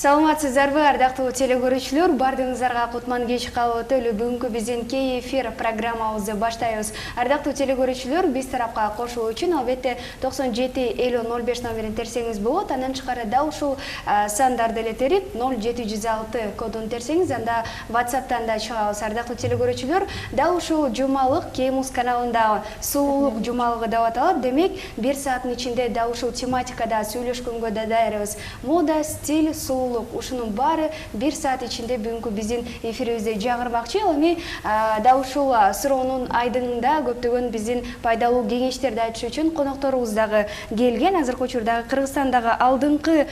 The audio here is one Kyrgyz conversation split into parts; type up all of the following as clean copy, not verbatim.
Саламатсыздарбы, ардактуу телекөрүүчүлөр, бардыгыңыздарга кутман кеч кабыл өтөлү. Бүгүнкү биздин кей эфир программабызды баштайбыз. Ардактуу телекөрүүчүлөр, биз тарапка кошулуу үчүн албетте 975005 номерин терсеңиз болот. Андан тышкары дал ушул сандарды эле терип 0706 кодун терсеңиз, анда WhatsApp'тан да чыгабыз. Ардактуу телекөрүүчүлөр, дал ушул жумалык Кемус каналында сулуулук жумалыгы деп аталат. Демек, 1 сааттын ичинде дал ушул тематикада сүйлөшкөнгө да даярбыз. Мода, стиль, сулуулук, ушунун баары 1 саат ичинде бүгүнкү биздин эфирибизде жагырмакчы. Эми дал ушул суроонун айдыңында көптөгөн биздин пайдалуу кеңештерди айтыш үчүн конокторубуз дагы келген. Азыркы учурдагы Кыргызстандагы алдыңкы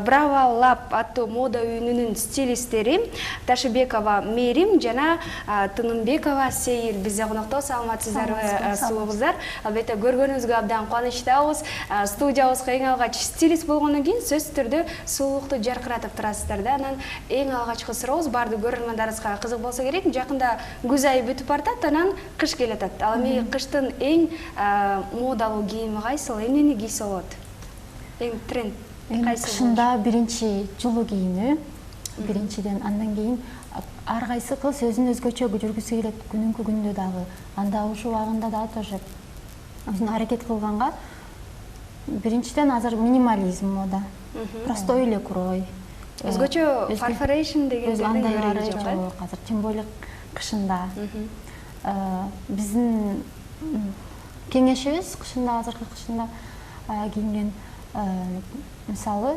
Brava Lab аттуу мода үйүнүнүн стилисттери Ташыбекова Мерим жана Тынымбекова Сейил бизде конокто. Саламатсыздарбы, сулуу кыздар? Албетте көргөнүбүзгө абдан кубанычтабыз. Студиябызга эң алгач стилист болгондон кийин сөзсүз түрдө сулуулукту жаркыратып турасыздар да. Анан эң алгачкы сурообуз, бардык көрөрмандарыбызга кызык болсо керек. Жакында күз айы бүтүп бартат, анан кыш келатат. Ал эми кыштын эң модалуу кийими кайсыл? Эмнени кийсе болот? Эң тренд кайсы? Кышында биринчи жылуу кийими, биринчиден, андан кийин ар кайсы кыз өзүн өзгөчө жүргүсү келет күнүнкү күндө дагы. Анда ушул убагында дагы тоже өзүн аракет кылганга биринчиден азыр минимализм мода. Простой эле крой. Өзгөчө фарфорейшн дегендерден көрөгү жок. Азыр тем более кышында. Биздин кеңешибиз кышында, азыркы кышында кийинген мисалы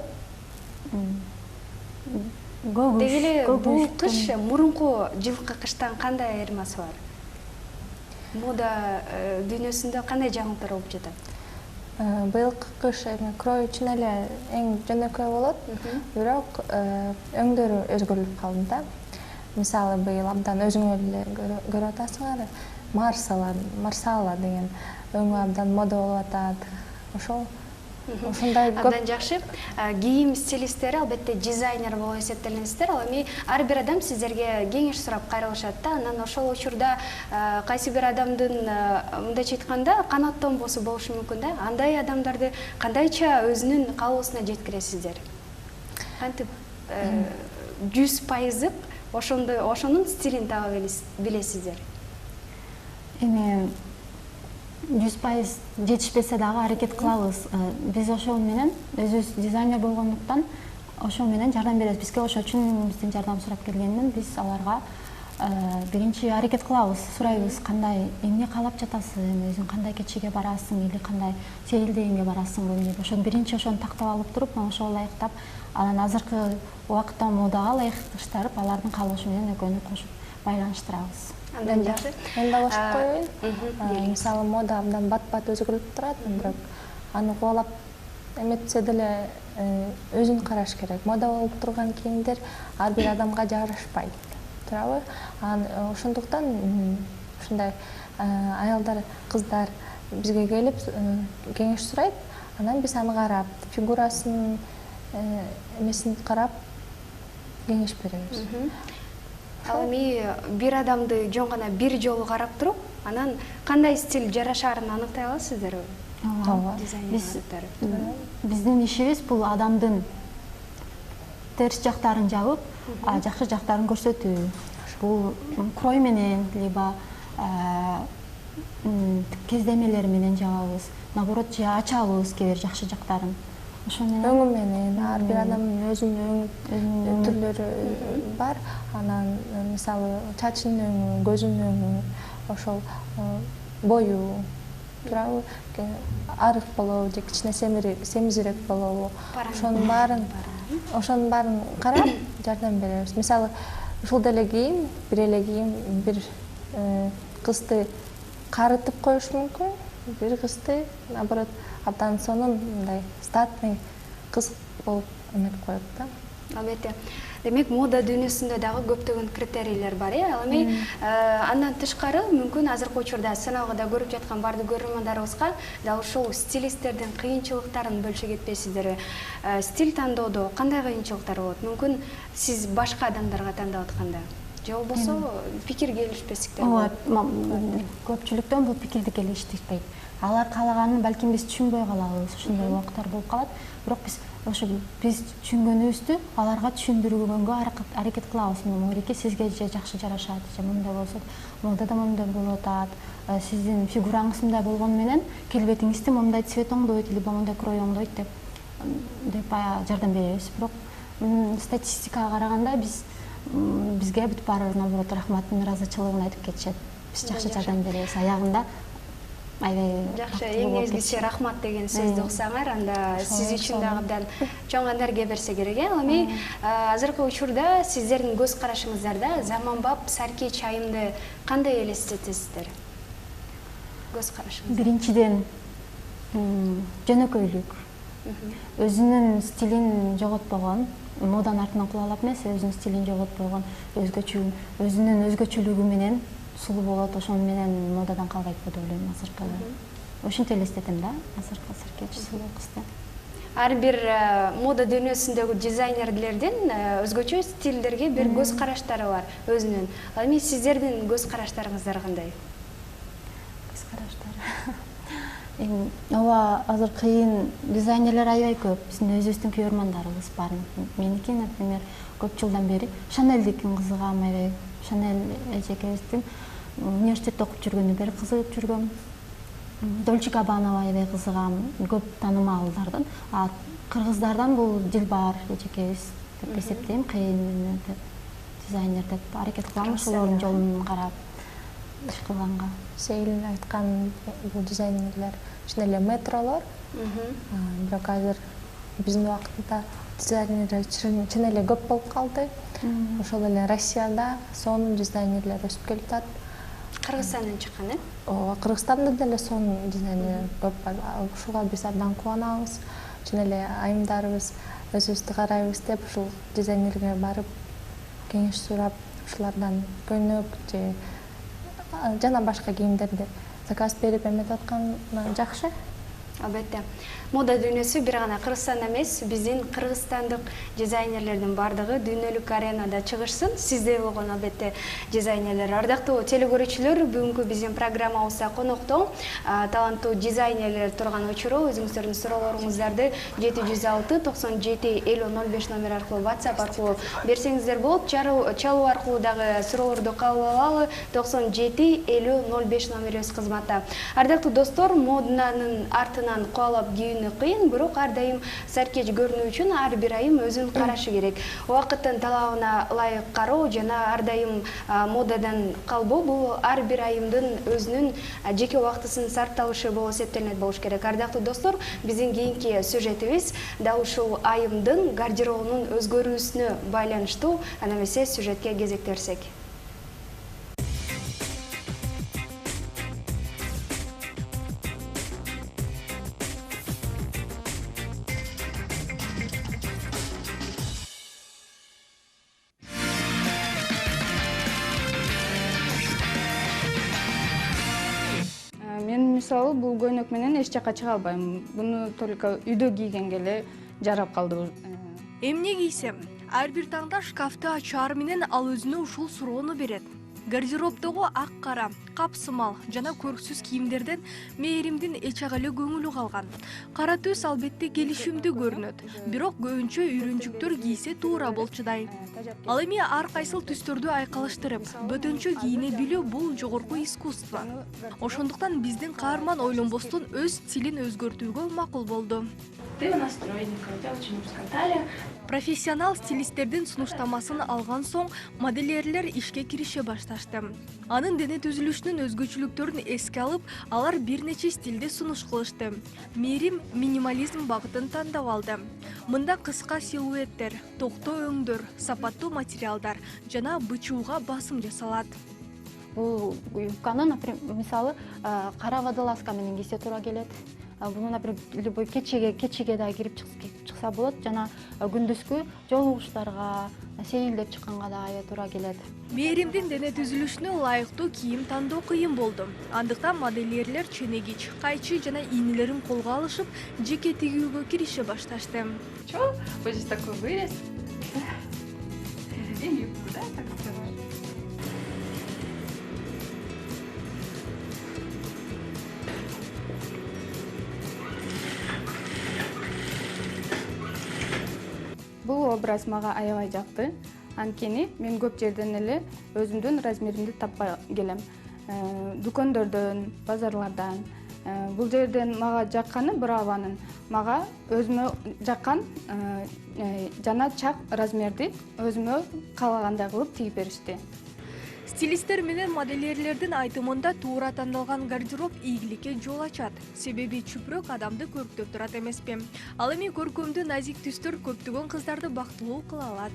гөгүш. Дегеле бул кыш мурунку жылкы кыштан кандай айырмасы бар? Мода дүйнөсүндө кандай жаңылыктар болуп жатат? Быйылкы кыш крой үчүн эле эң жөнөкөй болот, бирок өңдөрү өзгөрүлүп калды да. Мисалы быйыл абдан өзүңөр эле көрүп атасыңар, Марсала деген өңү абдан мода болуп атат. Ошондой көп. Абдан жакшы. Кийим стилисттери албетте дизайнер болуп эсептелесиздер. Ал эми ар бир адам сиздерге кеңеш сурап кайрылышат да. Анан ошол учурда кайсы бир адамдын мындайча айтканда канаттонбосу болушу мүмкүн да. Андай адамдарды кандайча өзүнүн каалоосуна жеткиресиздер? Кантип 100% ошонун стилин таба билесиздер? Эми 100% жетишпесе дагы аракет кылабыз. Биз ошол менен өзүбүз дизайнер болгондуктан ошол менен жардам беребиз. Бизге ошол үчүн бизден жардам сурап келгенден биз аларга биринчи аракет кылабыз, сурайбыз, кандай эмне каалап жатасың, өзүң кандай кечиге барасың или кандай сейилдегенге барасың деп. Ошону биринчи тактап алып туруп, ошол ылайыктап, анан азыркы убакытта модага ылайыкташтырып, алардын каалоосу менен экөөнү кошуп байланыштырабыз. Андан жакшы. Мен да кошуп коеюн. Мисалы мода абдан бат-бат өзгөрүп турат, бирок аны кубалап эметсе деле өзүн караш керек. Мода болуп турган кийимдер ар бир адамга жарашпайт. Туурабы? Ошондуктан ушундай аялдар, кыздар бизге келип кеңеш сурайт, анан биз аны карап, фигурасын, эмесин карап кеңеш беребиз. Ал эми бир адамды жөн гана бир жолу карап туруп, анан кандай стиль жарашаарын аныктай аласыздарбы? Ооба. Биздин ишибиз бул адамдын терс жактарын жабып, жакшы жактарын көрсөтүү. Бул крой менен, либо кездемелер менен жабабыз. Наоборот, ачабыз кээ бир жакшы жактарын. Өңү менен ар бир адамдын өзүнүн түрлөрү бар. Анан мисалы чачынын өңү, көзүнүн өңү, ошол бою, туурабы, арык болобу же кичине семизирээк болобу, ошонун баарын карап жардам беребиз. Мисалы ушул деле кийим, бир кызды карытып коюшу мүмкүн, бир кызды наоборот абдан сонун мындай статный кыз болуп эметип коет да. Албетте. Демек, мода дүйнөсүндө дагы көптөгөн критерийлер бар, Ал эми андан тышкары мүмкүн азыркы учурда сыналгыда көрүп жаткан бардык көрөрмандарыбызга дал ушул стилисттердин кыйынчылыктарын бөлүшө кетпейсиздерби? Стиль тандоодо кандай кыйынчылыктар болот? Мүмкүн сиз башка адамдарга тандап атканда? же болбосо пикир келишпестиктер ооба болот. көпчүлүктөн бул пикирди келиштирбейт. Алар каалаганын балким биз түшүнбөй калабыз, ошондой убакыттар болуп калат. Бирок биз түшүнгөнүбүздү аларга түшүндүргөнгө аракет кылабыз. Мындай сизге же жакшы жарашат, же мындай болсо, модада мындай болуп атат. Сиздин фигураңыз мындай болгону менен келбетиңизди мындай цвет оңдойт, либо мындай крой оңдойт деп жардам беребиз. Бирок статистикага караганда бизге бүт баары наоборот рахматтын ыраазычылыгын айтып кетишет. Биз жакшы жардам беребиз. Аягында Жакшы, эң негизгиси рахмат деген сөздү уксаңар, анда сиз үчүн дагы абдан чоң энергия берсе керек. Ал эми азыркы учурда сиздердин көз карашыңыздарда заманбап Саркеч айымды кандай элестетесиздер? Көз карашыңыз. Биринчиден жөнөкөйлүк. Өзүнүн стилин жоготпогон, моданын артынан кулалап эмес, өзүнүн стилин жоготпогон, өзүнүн өзгөчөлүгү менен сулуу болот, ошону менен модадан калбайт деп ойлойм азыркы. Ошентип элестетем да, азыркы Саркеч сулуу кызды. Ар бир мода дүйнөсүндөгү дизайнерлердин өзгөчө стилдерге бир көз караштары бар өзүнүн. Ал эми сиздердин көз караштарыңыздар кандай? Көз караштары. Ооба, азыр кыйын, дизайнерлер аябай көп. Биздин өзүбүздүн көрөрмандарыбыз бар. Меники, например, көп жылдан бери Шанелдикин кызыгам аябай. Шанель эжекебиздин университетте окуп жүргөнү бери кызыгып жүргөм. Дольче Габбана аябай кызыгам, көп таанымалдардын. Кыргыздардан бул Дилбар эжекебиз деп эсептейм, кыйын дизайнер деп аракет кылам, ошолордун жолун карап иш кылганга. Сейлин айткан бул дизайнерлер чын эле метролор. Бирок азыр биздин убакытта дизайнерлер чын эле көп болуп калды. Ошол эле Россияда сонун дизайнерлер өсүп келатат. Кыргызстандан чыккан, Ооба, Кыргызстанда деле сонун дизайнерлер көп бар. Ушуга биз абдан кубанабыз. Чын эле айымдарыбыз өзүбүздү карайбыз деп ушул дизайнерге барып кеңеш сурап, ушулардан көйнөк же жана башка кийимдерди заказ берип эметип аткан жакшы. Албетте. Мода дүйнөсү бир гана Кыргызстанда эмес, биздин кыргызстандык дизайнерлердин бардыгы дүйнөлүк аренада чыгышсын. Сизде болгон албетте дизайнерлер. Ардактуу телекөрүүчүлөр, бүгүнкү биздин программабызда конокто таланттуу дизайнерлер турган учуру өзүңүздөрдүн суроолоруңуздарды 706-97-50-05 номер аркылуу WhatsApp аркылуу берсеңиздер болот. Чалуу аркылуу дагы суроолорду кабыл алалы 97-50-05 номерибиз кызматта. Ардактуу достор, моданын артынан кубалап кийүүнү кыйын, бирок ар дайым Саркеч көрүнүү үчүн ар бир айым өзүн карашы керек. Убакыттын талабына ылайык кароо жана ар дайым модадан калбоо бул ар бир айымдын өзүнүн жеке убактысын сарпталышы болуп эсептелет болуш керек. Ардактуу достор, биздин кийинки сюжетибиз да ушул айымдын гардеробунун өзгөрүүсүнө байланыштуу. Анда эмесе сюжетке кезектешсек. Мисалы, бул көйнөк менен эч жакка чыга албайм. Буну только үйдө кийгенге эле жарап калды. Эмне кийсем? Ар бир таңда шкафты ачаар менен ал өзүнө ушул суроону берет. Гардеробдогу ак кара, капсымал жана көрксүз кийимдерден мээримдин эч ак эле көңүлү калган. Кара түс албетте келишимдүү көрүнөт, бирок көбүнчө үйрөнчүктөр кийсе туура болчудай. Ал эми ар кайсыл түстөрдү айкалыштырып, бөтөнчө кийине билүү бул жогорку искусство. Ошондуктан биздин каарман ойлонбостон өз стилин өзгөртүүгө макул болду. Ты у нас стройненькая, у тебя очень узкая талия. Профессионал стилисттердин сунуштамасын алган соң модельерлер ишке кирише башташты. Анын дене түзүлүшүнүн өзгөчөлүктөрүн эске алып, алар бир нече стилде сунуш кылышты. Мээрим минимализм багытын тандап алды. Мында кыска силуэттер, токтоо өңдөр, сапаттуу материалдар жана бычууга басым жасалат. Бул юбканы, например, мисалы, кара водолазка менен кийсе туура келет. Буну, например, любой кечеге да кирип чыкса болот, жана күндүзгү жолугуштарга, сейилдеп чыкканга да аябай туура келет. Мээримдин дене түзүлүшүнө ылайыктуу кийим тандоо кыйын болду. Андыктан модельерлер ченегич, кайчы жана ийнелерин колго алышып, жеке тигүүгө кирише башташты. Вот здесь такой вырез. И юбку, да, так сказать. образ мага аябай жакты. Анткени мен көп жерден эле өзүмдүн размеримди таппай келем. Дүкөндөрдөн, базарлардан. Бул жерден мага жакканы браванын мага өзүмө жаккан жана чак размерди өзүмө каалагандай кылып тигип беришти. Стилисттер менен модельерлердин айтымында туура тандалган гардероб ийгиликке жол ачат. Себеби чүпүрөк адамды көрктөп турат эмеспи. Ал эми көркөмдүү назик түстөр көптөгөн кыздарды бактылуу кыла алат.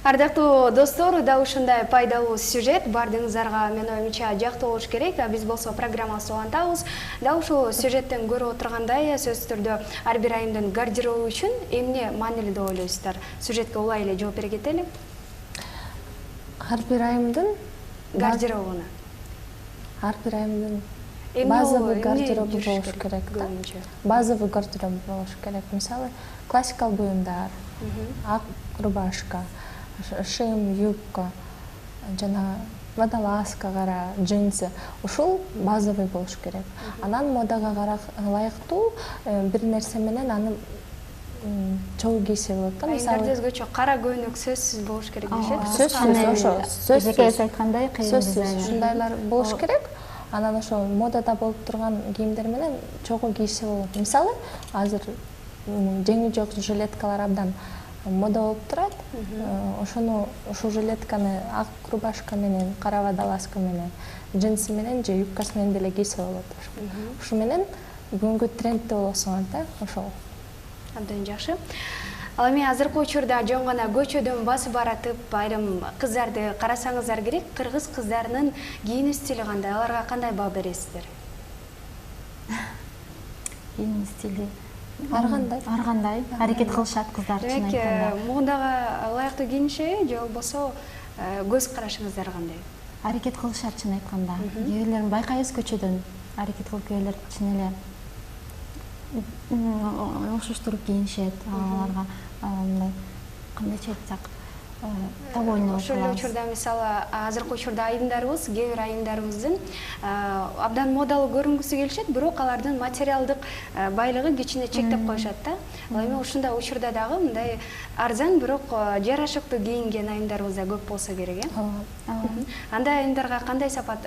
Ардактуу достор, да ушундай пайдалуу сюжет бардыгыңыздарга мен оюмча жактуу болуш керек. Биз болсо программабызды улантабыз. Да ушул сюжеттен көрүп отургандай, сөзсүз түрдө ар бир айымдын гардеробу үчүн эмне маанилүү деп ойлойсуздар? Сюжетке улай эле жооп бере кетели. Ар бир айымдын Гардеробуна. Ар бир айымдын базовый гардеробу болуш керек да. Базовый гардероб болуш керек. Мисалы, классикалык буюмдар, ак рубашка, шим, юбка, жана водолазка кара, джинсы. Ушул базовый болуш керек. Анан модага ылайыктуу бир нерсе менен аны чогуу кийсе болот да. Мисалы, өзгөчө кара көйнөк сөзсүз болуш керек дешет. Сөзсүз айткандай кыйын дизайн. Ушундайлар болуш керек. Анан ошо модада болуп турган кийимдер менен чогуу кийсе болот. Мисалы, азыр жеңи жок жилеткалар абдан мода болуп турат. Ушул жилетканы ак рубашка менен, кара водолазка менен, джинсы менен же юбкасы менен деле кийсе болот. Ушу менен бүгүнкү трендте болосуңар да, ошол. Абдан жакшы. Ал эми азыркы учурда жөн гана көчөдөн басып баратып, айрым кыздарды карасаңыздар керек, кыргыз кыздарынын кийин стили кандай? Аларга кандай баа бересиздер? Кийин стили Ар кандай аракет кылышат кыздар чын айтканда. Демек, мундага ылайыктуу кийинишеби же болбосо көз карашыңыздар кандай? Аракет кылышат чын айтканда. Кээ бирлерин байкайбыз көчөдөн аракет кылып, кээ бирлер чын эле окшоштуруп кийинишет. Аларга мындай кандайча айтсак, довольно ошол учурда мисалы азыркы учурда айымдарыбыз, кээ бир айымдарыбыздын абдан модалуу көрүнгүсү келишет, бирок алардын материалдык байлыгы кичине чектеп коюшат да. Ал эми ушундай учурда дагы мындай арзан, бирок жарашыктуу кийинген айымдарыбыз да көп болсо керек, э? Андай айымдарга кандай сапат,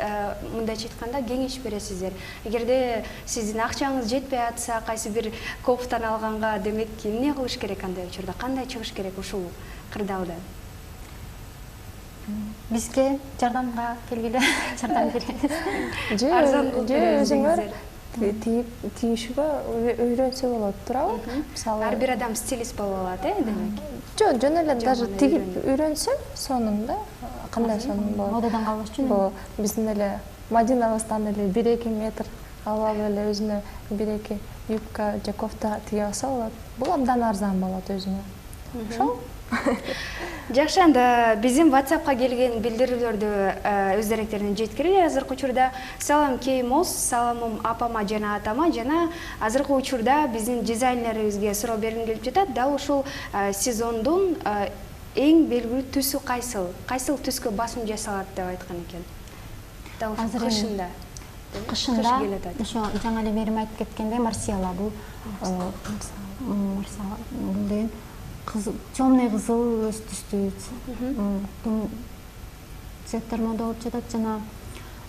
мындайча айтканда, кеңеш бересиздер? Эгерде сиздин акчаңыз жетпей атса, кайсы бир кофтаны алганга, демек эмне кылыш керек андай учурда? Кандай чыгыш керек ушул кырдаалдан? Бизге жардамга келгиле, жардам беребиз. Же өзүңөр тигишүүгө үйрөнсө болот, туурабы? Мисалы, ар бир адам стилист болуп алат, демек. Жок, жөн эле даже тигип үйрөнсө, сонун да. Кандай сонун болот? Модадан калбаш үчүн. Бул биздин эле Мадинабыздан эле 1-2 метр алып эле өзүнө 1-2 юбка же кофта тиге алса болот. Бул абдан арзан болот өзүнө. Ошол. Жакшы, анда биздин WhatsAppка келген билдирүүлөрдү өз даректерине жеткирели. Азыркы учурда салам Кеймос, саламым апама жана атама, жана азыркы учурда биздин дизайнерибизге суроо бергим келип жатат. Дал ушул сезондун эң белгилүү түсү кайсыл? Кайсыл түскө басым жасалат деп айткан экен. Дал ушул кышында. Кышында ошо жаңы эле Мерим айтып кеткендей Марсиала бул Марсиала деген темный кызыл өз түстүү цветтер мода болуп жатат, жана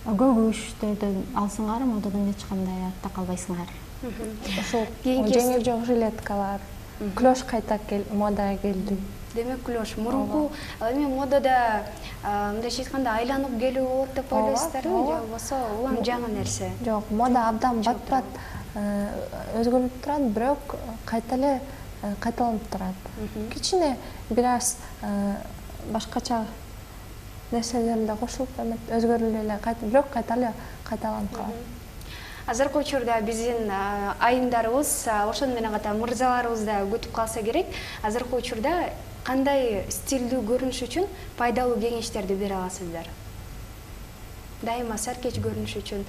көгүштөрдү алсаңар модадан эч кандай артта калбайсыңар. Ошол жеңи жок жилеткалар, клеш кайта модага келди. Демек клеш мурунку эми модада мындайча айтканда айланып келүү болот деп ойлойсуздарбы же болбосо улам жаңы нерсе? Жок, мода абдан бат-бат өзгөрүп турат, бирок кайта эле кайталанып турат. Кичине бир аз башкача нерселер да кошулуп, өзгөрүлүп эле бирок кайта эле кайталанып калат. Азыркы учурда биздин айымдарыбыз, ошону менен катар мырзаларыбыз да күтүп калса керек. Азыркы учурда кандай стилдүү көрүнүш үчүн пайдалуу кеңештерди бере аласыздар? Дайыма саркеч көрүнүш үчүн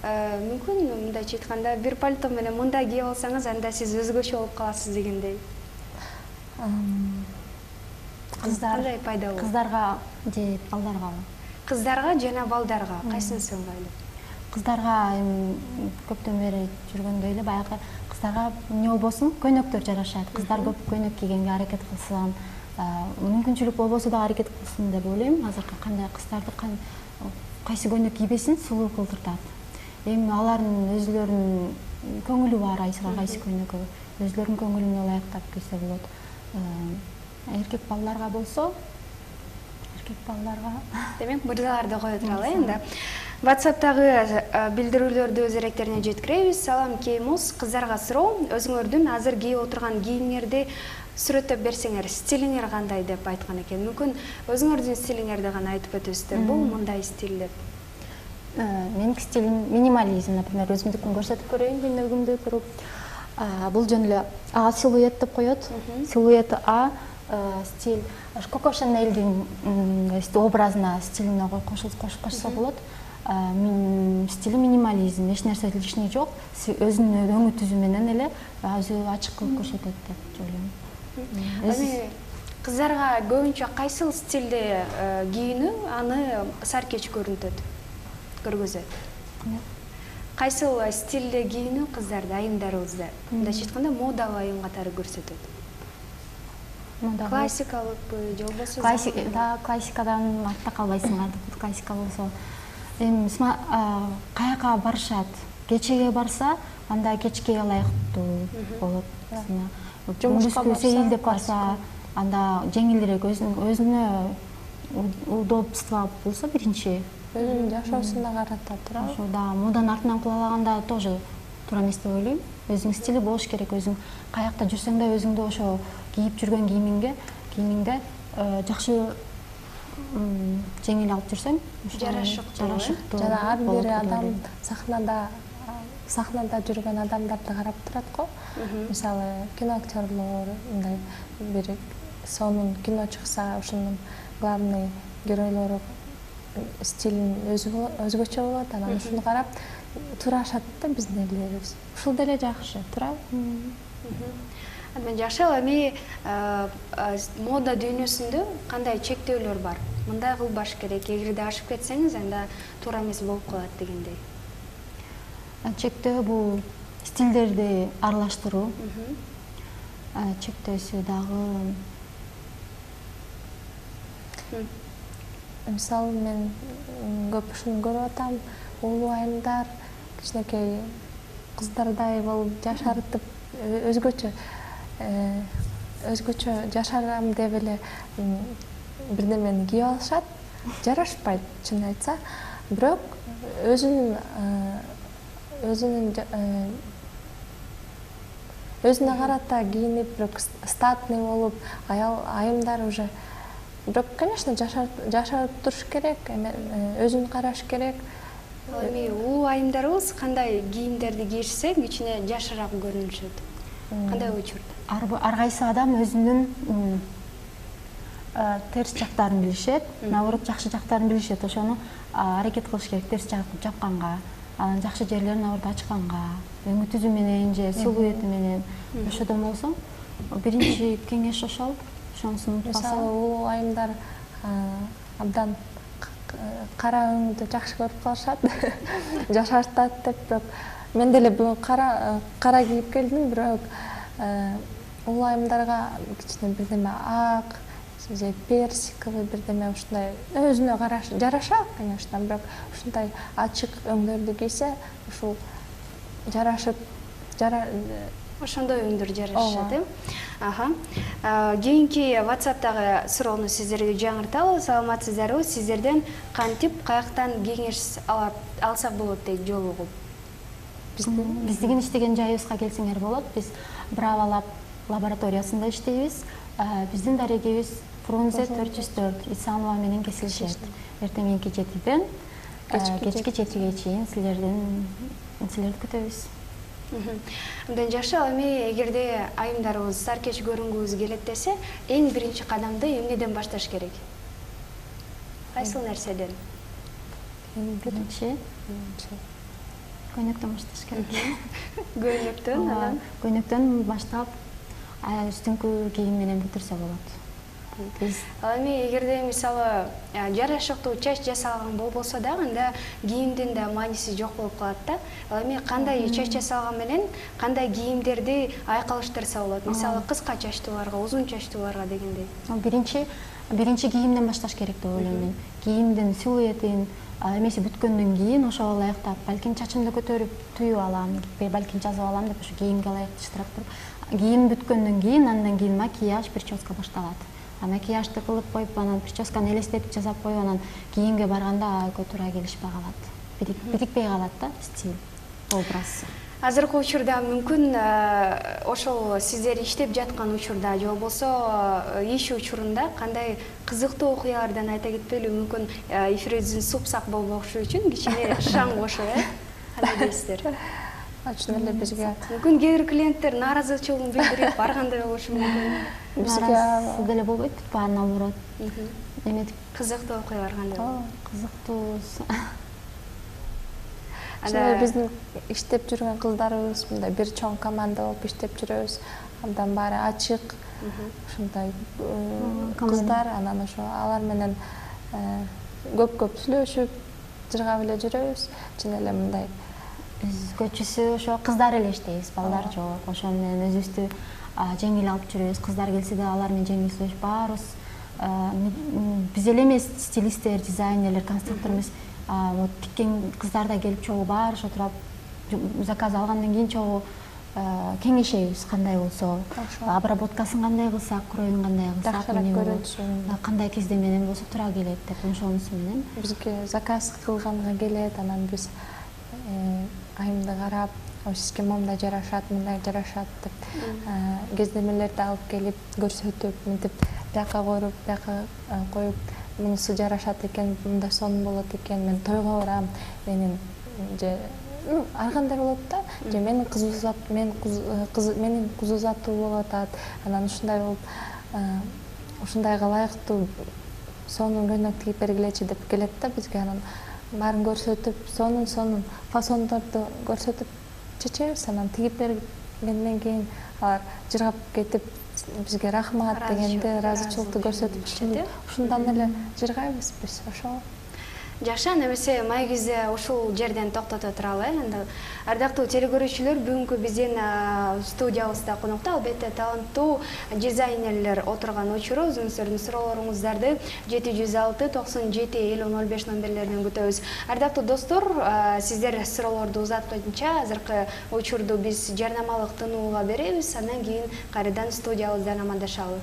мүмкүн мындайча айтканда бир пальто менен мындай кийип алсаңыз анда сиз өзгөчө болуп каласыз дегендей. Кандай пайда болот? Кыздарга же балдаргабы? Кыздарга жана балдарга кайсынысы ыңгайлуу? Кыздарга көптөн бери жүргөндөй эле баягы кыздарга эмне болбосун көйнөктөр жарашат. Кыздар көп көйнөк кийгенге аракет кылсын, мүмкүнчүлүк болбосо да аракет кылсын деп ойлойм. Азыркы кандай кыздарды кайсы көйнөк кийбесин сулуу кылдыртат. Эми алардын өзлөрүнүн көңүлү бар, кайсы көйнөгө өзлөрүнүн көңүлүнө ылайыктап кийсе болот. Эркек балдарга болсо, Демек, мырзаларды кое туралы энди. WhatsApp'тагы билдирүүлөрдү өз эректерине жеткиребиз. Салам Кеймус, кыздарга суроо, өзүңөрдүн азыр кийип отурган кийимдерди сүрөттөп берсеңер, стилиңер кандай деп айткан экен. Мүмкүн өзүңөрдүн стилиңерди гана айтып өтөсүздөр. Бул мындай стиль деп. Менин стилим минимализм, например, өзүмдүкүн көрсөтүп көрөйүн көйнөгүмдү туруп. Бул жөн эле А силуэт деп коет. Силуэт А стиль Коко Шанельдин образына стилине кошсо болот. Менин стилим минимализм, эч нерсе лишний жок. Өзүнүн өңү түзүү менен эле өзү ачык кылып көрсөтөт деп ойлойм. Эми кыздарга көбүнчө кайсыл стилде кийинүү аны саркеч көргөзөт? Кайсыл стилде кийинүү кыздарды, айымдарыбызды, мындайча айтканда модалуу айым катары көрсөтөт? Классикалыкпы же болбосо классикадан артта калбайсың. Классика болсо эми каяка барышат, кечеге барса анда кечке ылайыктуу болот. Жумушка сейилдеп барса анда жеңилирээк, өзүнө удобство болсо биринчи өзүнүн жашоосуна карата туурабы? Ошода моданын артынан куулаганда тоже туура эмес деп ойлойм. Өзүнүн стили болуш керек, өзүң каякта жүрсөң да өзүңдү ошо кийип жүргөн кийимиңде жакшы жеңил алып жүрсөң, жарашыктуу. Жана ар бир адам сахнада жүргөн адамдарды карап турат го. Мисалы, кино актерлор, мындай бир сонун кино чыкса, ошонун главный геройлору стилин өзгөчө болот, анан ушуну карап турашат да биздин элдерибиз. Ушул деле жакшы, туурабы? Жакшы, эми мода дүйнөсүндө кандай чектөөлөр бар? Мындай кылбаш керек, эгерде ашып кетсеңиз, анда туура эмес болуп калат дегендей. Чектөө бул стилдерди аралаштыруу. Чектөөсү дагы мисалы мен көп ушуну көрүп атам, улуу айымдар кичинекей кыздардай болуп жашартып өзгөчө жашарам деп эле бирдемени кийип алышат. Жарашпайт, чын айтса. Бирок өзүнө карата кийинип, бирок статный болуп, айымдар уже бирок, конечно, жашарып туруш керек, өзүн караш керек. Эми улуу айымдарыбыз кандай кийимдерди кийишсе кичине жашыраак көрүнүшөт? Кандай учурда? Ар кайсы адам өзүнүн терс жактарын билишет, наоборот жакшы жактарын билишет. Ошону аракет кылыш керек терс жапканга, анан жакшы жерлерин наоборот ачканга, өңү түзүү менен же силуэти менен. Ошодон болсо биринчи кеңеш ошол. Мисалы, улуу айымдар абдан кара өңдү жакшы көрүп калышат, жашартат деп. Бирок мен деле бүгүн кара кийип келдим, бирок улуу айымдарга кичине бирдеме ак же персиковый бирдеме ушундай өзүнө жарашат, конечно, бирок ушундай ачык өңдөрдү кийсе, ушул жарашып ошондой өңдөр жарашат, э? Кийинки WhatsApp'тагы суроону сиздерге жаңырталы. Саламатсыздарбы? Сиздерден кантип, каяктан кеңеш алсак болот дейт жолугуп? Биздин иштеген жайыбызга келсеңер болот. Биз Браво лабораториясында иштейбиз. Биздин дарегибиз Фрунзе 404 Исанова менен кесилишет. Эртең мененки 7-ден кечки 7-ге чейин силерди күтөбүз. Мындан жакшы, эми эгерде айымдарыбыз саркеч көрүнгүбүз келет десе, эң биринчи кадамды эмнеден башташ керек? Кайсыл нерседен? Көйнөктөн башташ керек. Көйнөктөн анан Көйнөктөн баштап үстүңкү кийим менен бүтүрсө болот. Эми эгерде мисалы жарашыктуу чач жасалган болбосо дагы анда кийимдин да мааниси жок болуп калат да. Эми кандай чач жасалган менен кандай кийимдерди айкалыштырса болот? Мисалы кыска чачтууларга, узун чачтууларга дегендей. Биринчи кийимден башташ керек деп ойлойм мен. Кийимдин силуэтин, эмеси бүткөндөн кийин ошого ылайыктап, балким чачымды көтөрүп түйүп алам, балким жазып алам деп ошо кийимге ылайыкташтырып туруп, кийим бүткөндөн кийин андан кийин макияж, прическа башталат. Макияжды кылып коюп, анан прическаны элестетип жасап коюп, анан кийимге барганда туура келишпей калат. Бирикпей калат да стиль, образ. Азыркы учурда мүмкүн ошол сиздер иштеп жаткан учурда же болбосо иш учурунда кандай кызыктуу окуялардан айта кетпелүү мүмкүн эфирибиздин супсак болбошу үчүн кичине шаң кошуп, кандай дейсиздер? Ачын эле бизге Мүмкүн кээ бир клиенттер нааразычылыгын билдирип баргандай болушу мүмкүн. Нааразы деле болбойт, баары наоборот. Эметип Кызыктуу окуялар кандай? кызыктуу. биздин иштеп жүргөн кыздарыбыз мындай бир чоң команда болуп иштеп жүрөбүз. Андан баары ачык, ушундай кыздар, анан ошо алар менен көп сүйлөшүп, жыргап эле жүрөбүз. Чын эле мындай Көчүсү ошо кыздар эле иштейбиз, балдар жок. Ошо менен өзүбүздү жеңил алып жүрөбүз. Кыздар келсе да алар менен жеңил сүйлөшүп баарыбыз. Биз эле эмес, стилисттер, дизайнерлер, конструктор эмес, тиккен кыздар да келип чогуу баары ошо турап заказ алгандан кийин чогуу кеңешебиз кандай болсо, обработкасын кандай кылсак, кроюн кандай кылсак, кандай кезде менен болсо туура келет деп ошонусу менен бизге заказ кылганга келет, анан биз айымды карап, сизге момундай жарашат, мындай жарашат деп кездемелерди алып келип көрсөтүп, мынтип бияка коюп, мунусу жарашат экен, мындай сонун болот экен, мен тойго барам, менин же ар кандай болот да, же менин кыз узатуу болуп атат, анан ушундай болуп, ушундайга ылайыктуу сонун көйнөк тигип бергилечи деп келет да бизге, анан баарын көрсөтүп, сонун фасондорду көрсөтүп чечебиз, анан тигип бергенден кийин алар жыргап кетип бизге рахмат дегенде, ыраазычылыкты көрсөтүп, ушундан эле жыргайбыз биз. Ошол Жакшы, эмесе маегибизде ушул жерден токтото туралы. Анда ардактуу телекөрүүчүлөр, бүгүнкү биздин студиябызда конокто албетте таланттуу дизайнерлер отурган учуру. Өзүңүздөрдүн суроолоруңуздарды 706-97-50-05 номерлеринен күтөбүз. Ардактуу достор, сиздер суроолорду узатканча азыркы учурду биз жарнамалык тынууга беребиз, андан кийин кайрадан студиябыздан амандашалы.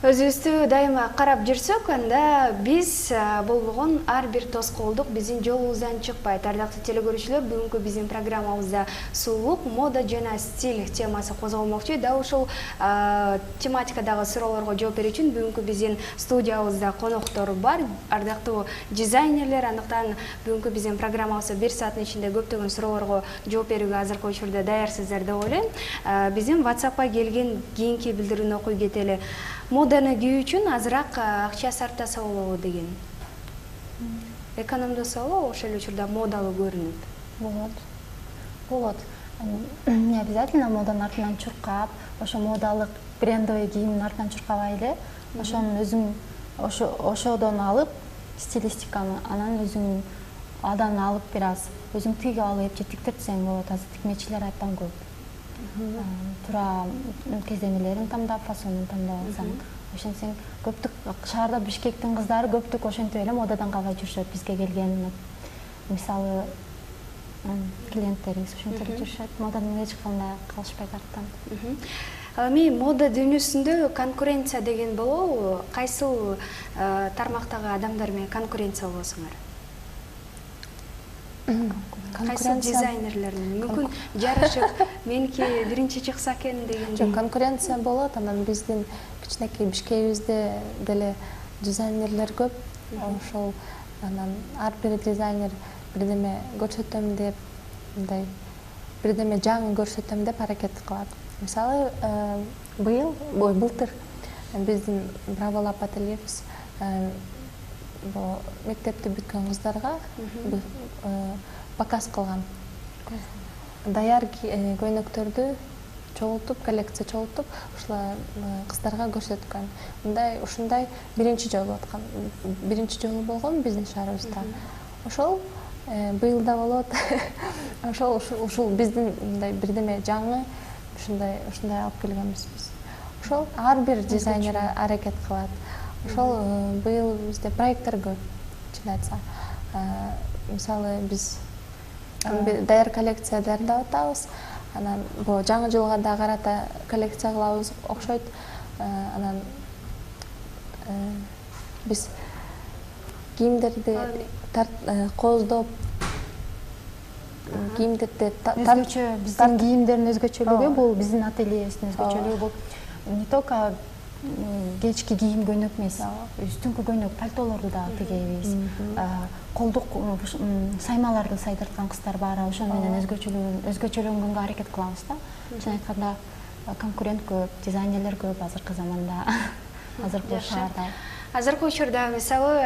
Өзүбүздү дайыма карап жүрсөк, анда биз болбогон ар бир тоскоолдук биздин жолубуздан чыкпайт. Ардактуу телекөрүүчүлөр, бүгүнкү биздин программабызда сулуулук, мода жана стиль темасы козголмокчу. Дал ушул тематикадагы суроолорго жооп берүү үчүн бүгүнкү биздин студиябызда коноктор бар, ардактуу дизайнерлер. Андыктан бүгүнкү биздин программабызда 1 сааттын ичинде көптөгөн суроолорго жооп берүүгө азыркы учурда даярсыздар деп ойлойм. Биздин WhatsAppка келген кийинки билдирүүнү окуй кетели. Моданы кийүү үчүн азыраак акча сарптаса болобу деген. Экономдосо болобу, ошол эле учурда модалуу көрүнүп? Болот. Не обязательно моданын артынан чуркап, ошо модалык брендовый кийимдин артынан чуркабай эле, ошонун өзүң ошодон алып стилистиканы, анан өзүң адан алып бир аз өзүң тиге алып же тиктирсең болот. Азыр тикмечилер абдан көп. Туура кеземелерин тандап, фасонун тандап алсаң, ошентсең көптүк шаарда Бишкектин кыздары көптүк ошентип эле модадан калбай жүрүшөт. Бизге келген мисалы клиенттерибиз ошентип эле жүрүшөт. Модадан эч кандай калышпайт арттан. Эми мода дүйнөсүндө конкуренция деген болобу? Кайсыл тармактагы адамдар менен конкуренция болосуңар? Кайсы дизайнерлер мүмкүн жарышып меники биринчи чыкса экен деген. Жок, конкуренция болот, анан биздин кичинекей Бишкегибизде деле дизайнерлер көп. Ошол анан ар бир дизайнер бирдеме көрсөтөм деп, мындай бирдеме жаңы көрсөтөм деп аракет кылат. Мисалы, былтыр биздин Браволап показ кылган. Даяр көйнөктөрдү чогултуп, коллекция чогултуп, ушула кыздарга көрсөткөн. Ушундай биринчи жолу аткан. Биринчи жолу болгон биздин шаарыбызда. Ошол быйыл да болот. Ошол биздин мындай бирдеме жаңы ушундай алып келгенбиз биз. Ошол ар бир дизайнер аракет кылат. Ошол быйыл бизде проекттер көп, чын айтсам. Мисалы биз даяр коллекция даярдап атабыз. Анан бул жаңы жылга да карата коллекция кылабыз окшойт. Анан биз кийимдерди кооздоп, кийимдерди өзгөчө биздин кийимдердин өзгөчөлүгү бул биздин ательебиздин өзгөчөлүгү бул не только кечки кийим көйнөк эмес, үстүңкү көйнөк пальтолорду да тигебиз, колдук саймаларды сайдырткан кыздар бар, ошол менен өзгөчөлөнгөнгө аракет кылабыз да. Чын айтканда конкурент көп, дизайнерлер көп азыркы заманда, азыркы шаарда. Азыркы учурда мисалы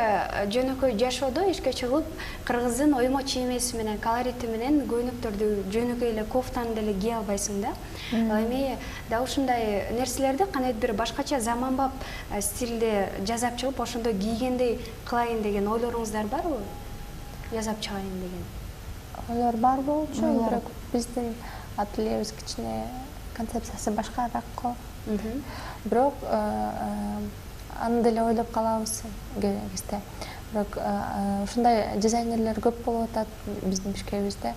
жөнөкөй жашоодо ишке чыгып, кыргыздын оймо чиймеси менен, колорити менен көйнөктөрдү жөнөкөй эле кофтаны деле кие албайсың да. Эми да ушундай нерселерди кандайдыр бир башкача заманбап стилде жасап чыгып, ошондой кийгендей кылайын деген ойлоруңуздар барбы? Жасап чыгайын деген. Ойлор бар болчу, бирок биздин ательебиз кичине концепциясы башкараак го. Бирок аны деле ойлоп калабыз кезде. Бирок ушундай дизайнерлер көп болуп атат биздин Бишкекибизде.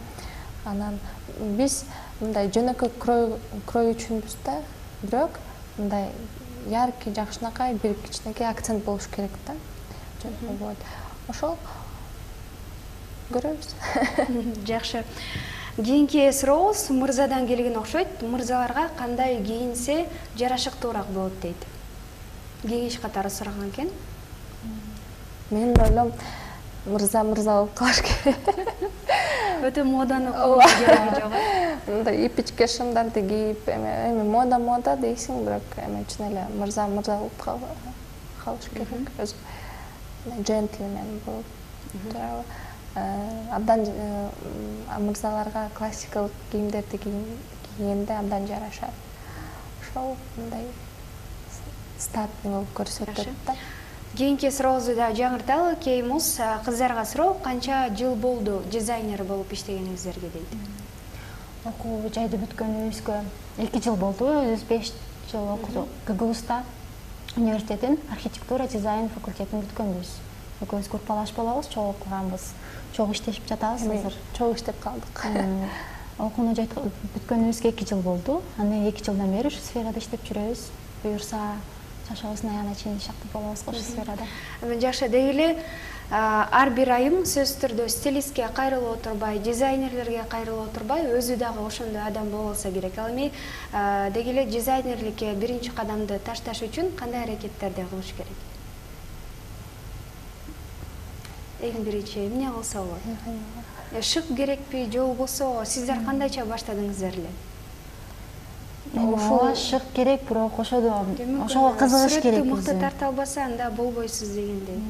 Анан биз мындай жөнөкөй крой үчүнбүз да, бирок мындай яркий, жакшынакай бир кичинекей акцент болуш керек да. Жөнөкөй болот. Ошол көрөбүз. Жакшы. Кийинки сурообуз мырзадан келген окшойт. Мырзаларга кандай кийинсе жарашыктуураак болот дейт. Кеңеш катары сураган экен. Мен ойлойм, мырза болуп калыш керек. Өтө моданы кереги жок. Мындай ипичке шымдарды кийип, эми мода дейсиң, бирок эми чын эле мырза болуп калыш керек. Өзү джентльмен болуп. Абдан мырзаларга классикалык кийимдерди кийгенде абдан жарашат. Ошол мындай статный болуп көрсөтөт да. Кийинки сурообузду да жаңырталы. Кеймуз кыздарга суроо, канча жыл болду дизайнер болуп иштегениңиздерге дейт. Окуу жайды бүткөнүбүзгө 2 жыл болду. Өзүбүз 5 жыл окудук. КГУста университеттин архитектура дизайн факультетин бүткөнбүз. Экөөбүз группалашып болобуз, чогуу окуганбыз. Чогуу иштешип жатабыз азыр. Чогуу иштеп калдык. Окууну бүткөнүбүзгө 2 жыл болду. Андан 2 жылдан бери ушу сферада иштеп жүрөбүз. Буюрса жашообуздун аягына чейин иштеп болобуз ушу сферада. Жакшы, деги эле ар бир айым сөзсүз түрдө стилистке кайрылып отурбай, дизайнерлерге кайрылып отурбай, өзү дагы ошондой адам болсо керек. Ал эми деги эле дизайнерликке биринчи кадамды ташташ үчүн кандай аракеттерди кылыш керек? Эң биринчи эмне кылса болот? Шык керекпи же болбосо сиздер кандайча баштадыңыздар эле? Ошо шык керек, бирок ошого кызыгыш керек. Сүрөттү мыкты тарта албаса, анда болбойсуз дегендей.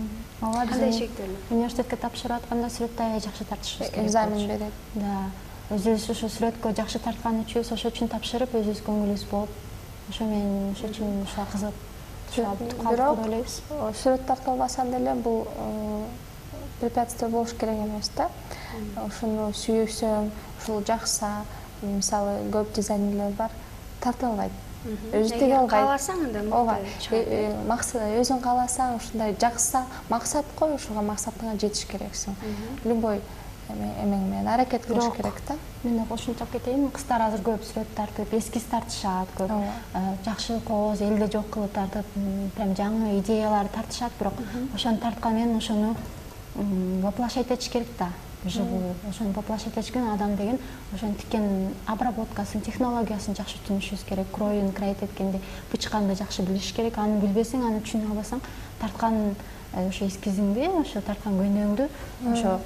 Кандай шектелүү? Университетке тапшырып атканда сүрөттү аябай жакшы тартышыбыз керек. Экзамен берет. Да. Өзүбүз ошо сүрөткө жакшы тарткан үчүбүз ошо үчүн тапшырып, өзүбүз көңүлүбүз болуп, ошо менен ошо үчүн ушуга кызыгып бирок сүрөт тарта албаса деле бул препятствие болуш керек эмес да. Ошону сүйсөм, ушул жакса, мисалы көп дизайнерлер бар, тарта албайт. Өзү тиге албайт. Кааласаң анда максат өзүң кааласаң, ушундай жакса, максат кой, ошого максатыңа жетиш керексиң. Любой эмең менен аракет кылыш керек да. Мен кошумчалап кетейин, кыздар азыр көп сүрөт тартып, эскиз тартышат, көп жакшы кооз элде жок кылып тартып, прям жаңы идеялар тартышат, бирок ошону тарткан менен ошону воплощать этиш керек да. Живую. Ошону воплощать эткен адам деген ошонун тиккен обработкасын, технологиясын жакшы түшүнүшүбүз керек. Кроюн, крайт эткенде бычканды жакшы билиш керек. Аны билбесең, аны түшүнө албасаң, тарткан ошо эскизиңди, ошо тарткан көйнөгүңдү ошо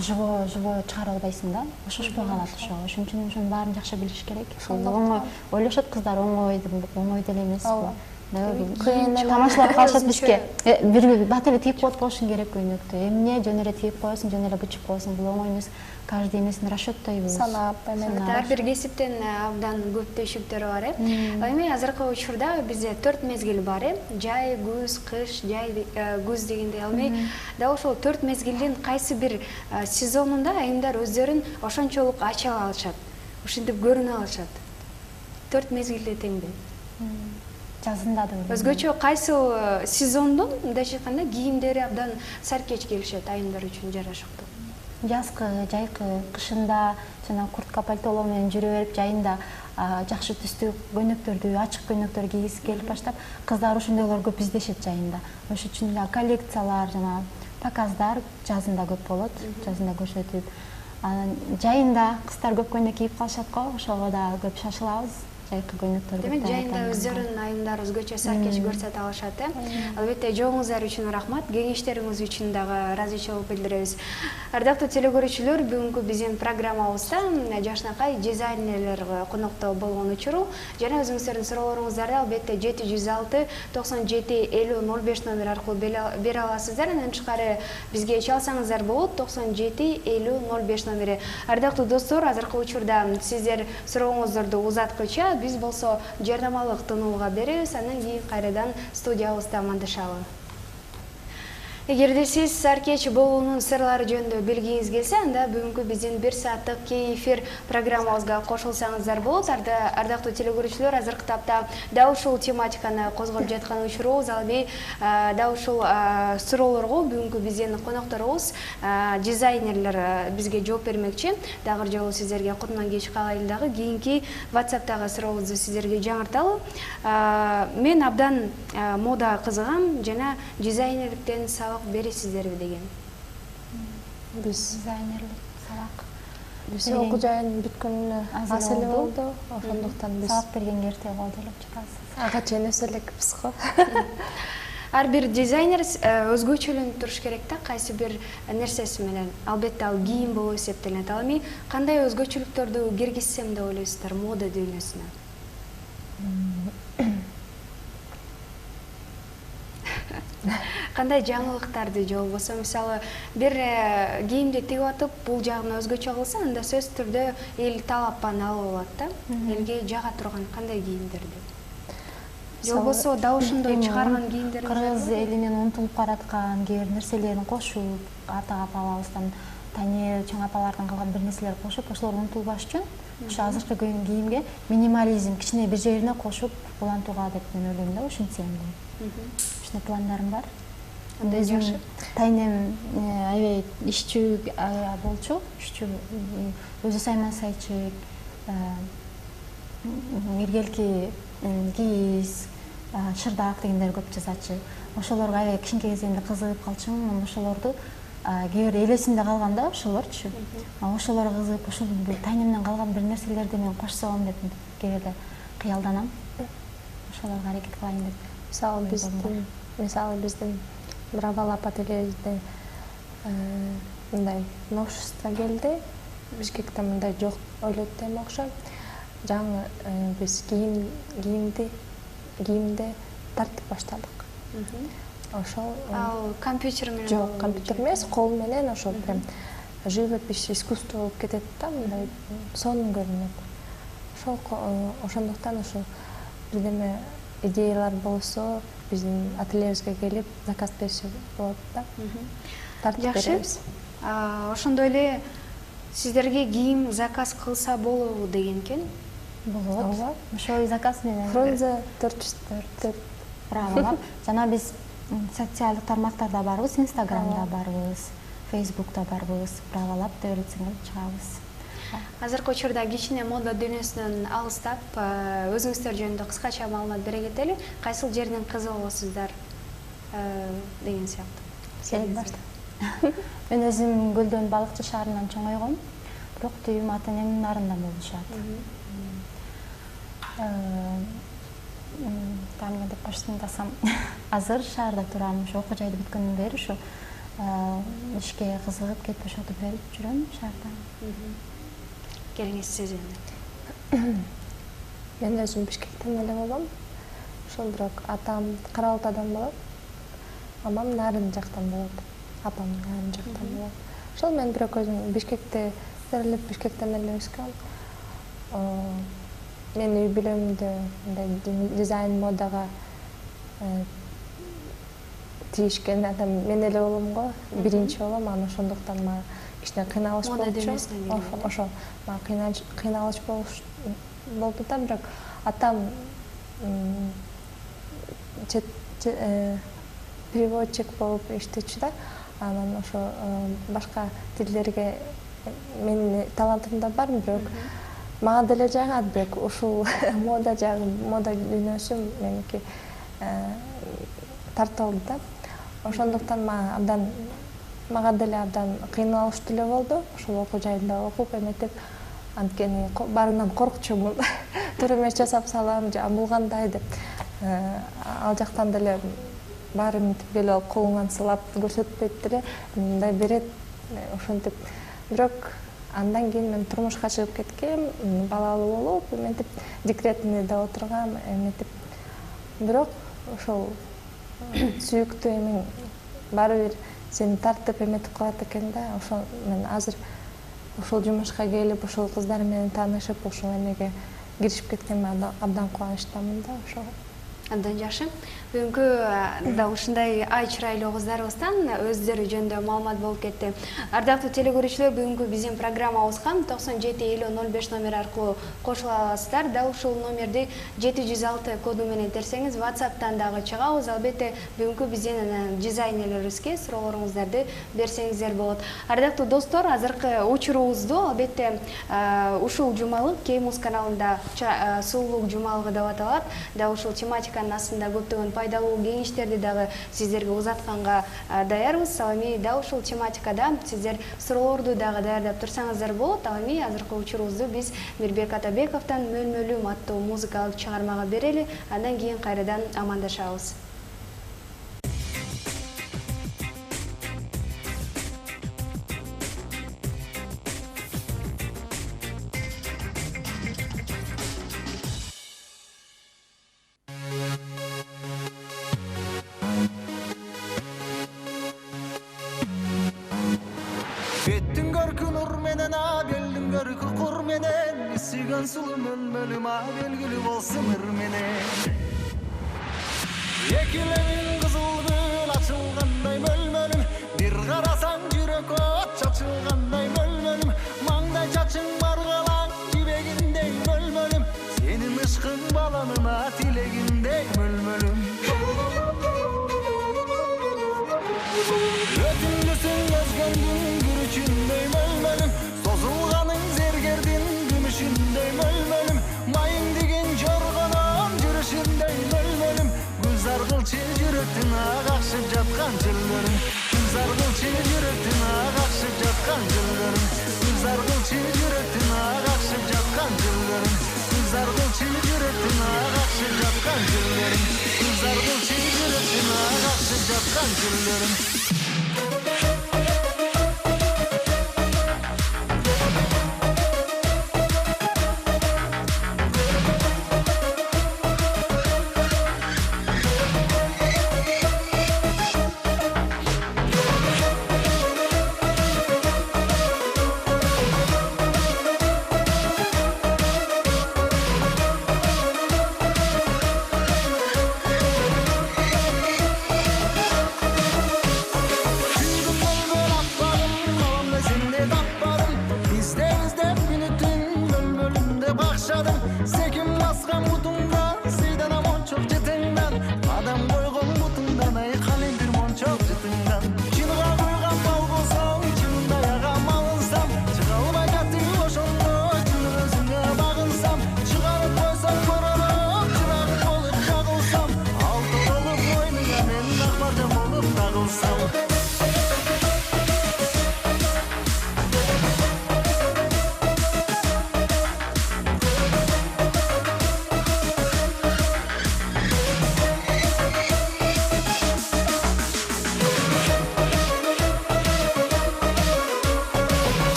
живо чыгара албайсың да. Ошошпой калат ошо. Ошон үчүн ошонун баарын жакшы билиш керек. Ойлошот кыздар оңой деле эмес бул. тамашалап калышат бизге. Бир бат эле тийип коет болушуң керек көйнөктү. Эмне жөн эле тийип коесуң, жөн эле бычып коесуң. Бул оңой эмес. Каждый эмесин расчеттойбуз. Санап, Ар бир кесиптен абдан көп түйшүктөрү бар. Эми азыркы учурда бизде 4 мезгил бар. Жай, күз, кыш, жай, күз дегендей. Эми дал ошол 4 мезгилдин кайсы бир сезонунда айымдар өздөрүн ошончолук ача алышат. Ушинтип көрүнө алышат. 4 мезгилде теңби. Жазында да. Өзгөчө кайсыл сезондун мындайча айтканда кийимдери абдан саркеч келишет айымдар үчүн жарашыктуу. Жазкы, жайкы, кышында жана куртка пальтолор менен жүрө берип, жайында жакшы түстүү көйнөктөрдү, ачык көйнөктөр кийгиси келип баштап, кыздар ошондойлор көп издешет жайында. Ошон үчүн да коллекциялар жана показдар жазында көп болот, жазында көрсөтүп. Жайында кыздар көп көйнөк кийип калышат го, ошого да көп шашылабыз. Жайкы көйнөктөр. Демек жайында өздөрүн айымдар өзгөчө саркеч көрсөтө алышат. Албетте жооңуңуздар үчүн рахмат, кеңештериңиз үчүн дагы ыраазычылык билдиребиз. Ардактуу телекөрүүчүлөр, бүгүнкү биздин программабызда жашнакай дизайнерлер коноктоо болгон учуру жана өзүңүздөрдүн суроолоруңуздарды албетте 706 97 50 05 номер аркылуу бере аласыздар. Андан тышкары бизге чалсаңыздар болот 97 50 05 номери. Ардактуу достор, азыркы учурда сиздер сурооңуздарды узаткыча биз болсо жарнамалык тынууга беребиз, андан кийин кайрадан студиябызда амандашалы. Эгерде сиз саркеч болуунун сырлары жөнүндө билгиңиз келсе, анда бүгүнкү биздин 1 сааттык кей эфир программабызга кошулсаңыздар болот. Ардактуу телекөрүүчүлөр, азыркы тапта дал ушул тематиканы козгоп жаткан учурубуз, албей дал ушул суроолорго бүгүнкү биздин конокторубуз дизайнерлер бизге жооп бермекчи. Дагы бир жолу сиздерге кутман кеч каалайм дагы. Кийинки WhatsApp'тагы сурообузду сиздерге жаңырталы. Мен абдан мода кызыгам жана дизайнерликтен сабак бересиздерби деген. Биз Дизайнерлик сабак. Биз окуу жайын бүткөнүнө аз эле болду. Ошондуктан биз сабак берген эрте болду деп жатасыз. ага чейин өсө элекпиз го. Ар бир дизайнер өзгөчөлөнүп туруш керек да, кайсы бир нерсеси менен. Албетте ал кийим болуп эсептелет. Ал эми кандай өзгөчөлүктөрдү киргизсем деп ойлойсуздар мода дүйнөсүнө? Кандай жаңылыктарды же болбосо мисалы бир кийимди тигип атып, бул жагын өзгөчө кылса, анда сөзсүз түрдө эл талапан алып алат да. Элге жага турган кандай кийимдерди? Же болбосо да ошондой чыгарган кийимдер кыргыз элинин унутулуп бараткан кээ бир нерселерин кошуп, ата апаларыбыздан, тане чоң апалардан калган бир нерселер кошуп, ошолор унутулбаш үчүн ошо азыркы кийимге минимализм кичине бир жерине кошуп улантууга деп мен ойлойм да, ушинтсем деп. Ушундай пландарым бар. Андай жакшы. Тайнем аябай ишчүү болчу, ишчүү, өзү сайман сайчык, мергелки кийиз, чырдак дегендер көп жазачы. Ошолорго аябай кичинекей кезимде кызыгып калчумун, ошолорду кээ бир элесимде калганда ошолорчу. Ошолорго кызыгып, ошол тайнемден калган бир нерселерди мен кошсом деп кээ бирде кыялданам. Ошолорго аракет кылайын деп. Мисалы биздин бир абалап ателебизде мындай новшество келди. Бишкекте мындай жок ойлойт эми окшойм. Жаңы биз кийимде тартып баштадык. Ошол компьютер менен? Жок, компьютер эмес, кол менен ошол прям живопись, искусство болуп кетет да, мындай сонун көрүнөт. Ошондуктан ошол бирдеме идеялар болсо, биздин ательебизге келип заказ берсе болот да. Тартып беребиз. Ошондой эле сиздерге кийим заказ кылса болобу деген экен? Болот. Ошол заказ менен Фрунзе 404 правалап. Жана биз социалдык тармактарда барбыз, Инстаграмда барбыз, Фейсбукта барбыз, правалап деп элетсеңер чыгабыз. Азыркы учурда кичине мода дүйнөсүнөн алыстап, өзүңүздөр жөнүндө кыскача маалымат бере кетели. Кайсыл жерден кызыгасыздар деген сыяктуу. Сен башта. Мен өзүм Гүлдөн балыкчы шаарынан чоңойгом, бирок түйүм ата-энемдин нарында болушат. Там деп баштасам, азыр шаарда турам, ошо окуу жайды бүткөндөн бери ошо ишке кызыгып кетип ошентип берип жүрөм шаарда. Келиңиз сиз энди. Мен өзүм Бишкектен эле болом. ошол бирок атам Кара Алтайдан болот, мамам Нарын жактан болот, апам Нарын жактан болот. Ошол мен бирок өзүм Бишкекте терилип, Бишкектен эле өскөм. Мен үй бүлөмдө мындай дизайн модага тийишкен адам мен эле болом го, биринчи болом, анан ошондуктан мага кичине кыйналыш болчу. Ошо мага кыйналыш болду да, бирок атам переводчик болуп иштечү да. Анан ошо башка тилдерге менин талантым да бар, бирок мага деле жагат, бирок ушул мода дүйнөсү меники тартылды да. Ошондуктан мага деле абдан кыйналыштуу эле болду. Ошол окуу жайында окуп эметип, анткени баарынан коркчумун. Туура эмес жасап салам, же амылгандай деп. Ал жактан деле баары мынтип келип алып колуңан сылап көрсөтпөйт деле, мындай берет, ошентип. Бирок андан кийин мен турмушка чыгып кеткем, балалуу болуп, эметип декретныйда отургам, эметип. Бирок ошол сүйүктүү эмең баары бир сени тартып эметип калат экен да. Ошол мен азыр ошол жумушка келип, ошол кыздар менен таанышып, ошол эмеге киришип кеткениме абдан кубанычтамын да. Ошол Абдан жакшы. Бүгүнкү да ушундай ай чырайлуу кыздарыбыздан өздөрү жөнүндө маалымат болуп кетти. Ардактуу телекөрүүчүлөр, бүгүнкү биздин программабызга 975005 номер аркылуу кошула аласыздар. Дал ушул номерди 706 коду менен терсеңиз, WhatsApp'тан дагы чыгабыз. Албетте, бүгүнкү биздин дизайнерлерибизге суроолоруңуздарды берсеңиздер болот. Ардактуу достор, азыркы учурубузду албетте ушул жумалык Кей-Муз каналында сулуулук жумалыгы деп аталат. Да ушул тематиканын астында көптөгөн пайдалуу кеңештерди дагы сиздерге узатканга даярбыз. Ал эми да ушул тематикада сиздер суроолорду дагы даярдап турсаңыздар болот. Ал эми азыркы учурубузду биз Мирбек Атабековдон Мөлмөлүм аттуу музыкалык чыгармага берели, андан кийин кайрадан амандашабыз. Bеттің көркі нұр менен, белдің көркі құр менен, сүйген сұлы мөлмөлім, белгілі болсын ыр менен. Екілемін қызыл гүл açılғандай мөлмөлім, бір қарасаң жүрек от шашылғандай мөлмөлім, маңдай чачың барғалаң жібегіндей мөлмөлім, сенің ышқың баланына тілегіндей мөлмөлім. Өтүндүсүң өзгөндүн күрүчүндөй мөлмөлүм, созулганың зергердин күмүшүндөй мөлмөлүм, майың деген жоргонон жүрүшүндөй мөлмөлүм, гүлзар кылчы жүрөктүн агакшып жаткан жерлерим, гүлзар кылчы жүрөктүн агакшып жаткан жерлерим, гүлзар кылчы жүрөктүн агакшып жаткан жерлерим, гүлзар кылчы жүрөктүн агакшып жаткан жерлерим, гүлзар кылчы жүрөктүн агакшып жаткан жерлерим.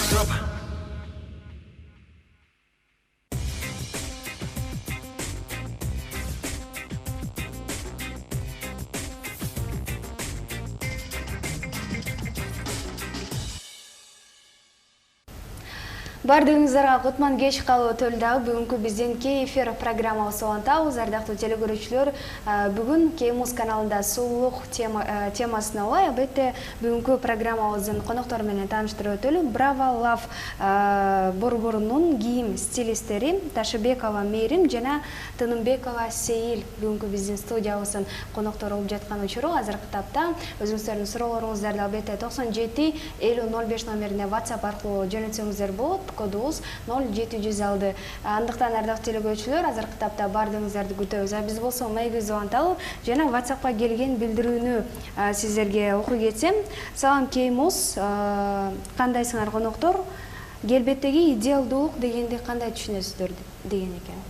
стоп. Бардыгыңыздарга кутман кеч калуу төлдагы бүгүнкү биздин кей эфир программабызды улантабыз. Ардактуу телекөрүүчүлөр, бүгүн Кей Муз каналында сулуулук темасына ылай албетте бүгүнкү программабыздын коноктор менен тааныштырып өтөлү. Brava Love борборунун кийим стилисттери Ташыбекова Мээрим жана Тынымбекова Сейил бүгүнкү биздин студиябыздын коноктору болуп жаткан учуру. Азыркы тапта өзүңүздөрдүн суроолоруңуздарды албетте 97 50 05 номерине WhatsApp аркылуу жөнөтсөңүздөр болот. Кодубуз 0706. Андыктан ардактуу телекөрүүчүлөр, азыркы тапта бардыгыңыздарды күтөбүз. Биз болсо маегибизди уланталы жана WhatsAppка келген билдирүүнү сиздерге окуй кетсем. Салам Кей Муз, кандайсыңар коноктор? Келбеттеги идеалдуулук дегенди кандай түшүнөсүздөр деген экен.